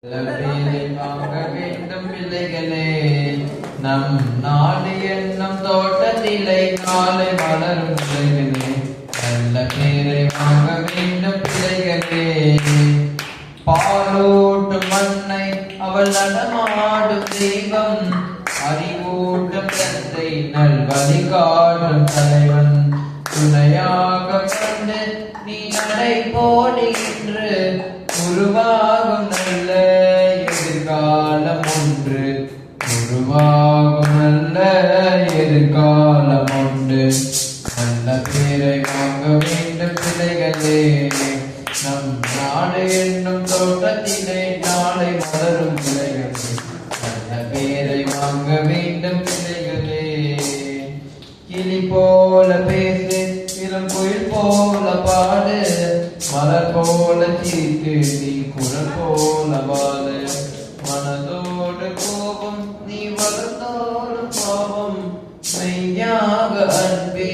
பேரை வாங்க வேண்டும் பிள்ளைகளே, நம் நாடு என்னும் தோட்டத்திலே நாளை வளரும் பிள்ளைகளே. நல்ல பேரை வாங்க வேண்டும் பிள்ளைகளே. பாலூட்டும் மண்ணை அவள் நடமாடும் தெய்வம், அறிவூட்டும் தந்தை நல் வழிகாட்டும் தலைவன். துணையாக வந்து நீ நடை போடுகின்று உருவாகும் நல்ல எதிர்காலம் ஒன்று. உருவாகும் நல்ல எதிர்காலம் ஒன்று. நல்ல பேரை வாங்க வேண்டும் பிள்ளைகளே, நம் நாடு என்னும் தோட்டத்திலே நாளை மலரும் பிள்ளைகளே. நல்ல பேரை வாங்க வேண்டும் பிள்ளைகளே. கிளி போல பேசு, இளம் குயில் போல பாடு, மலர் போல சிரித்து நீ குரல் போல வாழு. மனதோடு கோபம் நீ வளர்ந்தோடும் பாவம், மெய்யாக அன்பே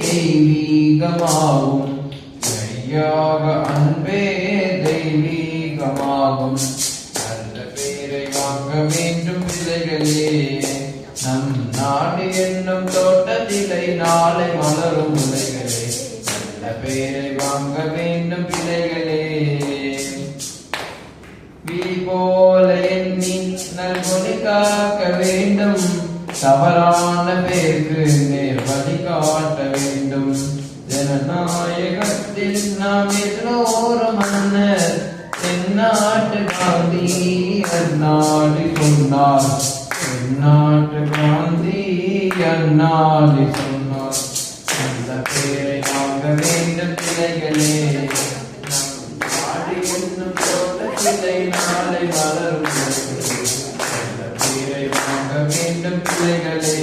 தெய்வீகமாகும். மெய்யாக அன்பே தெய்வீகமாகும். நல்ல பேரை வாங்க வேண்டும் பிள்ளைகளே, நம் நாடு என்னும் தோட்டத்திலே நாளை மலரும் பிள்ளைகளே. நல்ல பேரை வாங்க வேண்டும் பிள்ளைகளே. விழி போல எண்ணி நல்வழி காக்க வேண்டும், தவறான பேருக்கு நேர் வழி காட்ட வேண்டும். ஜனநாயகத்தில் நாம் எல்லோரும் மன்னர், தென்னாட்டு காந்தி அந்நாடு சொன்னார். தென்னாட்டு காந்தி அந்நாடு சொன்னார். நல்ல பேரை வாங்க வேண்டும் பிள்ளைகளே, நம் நாடு என்னும் தோட்டத்திலே நாளை வளரும். நல்ல பேரை வாங்க வேண்டும் பிள்ளைகளே.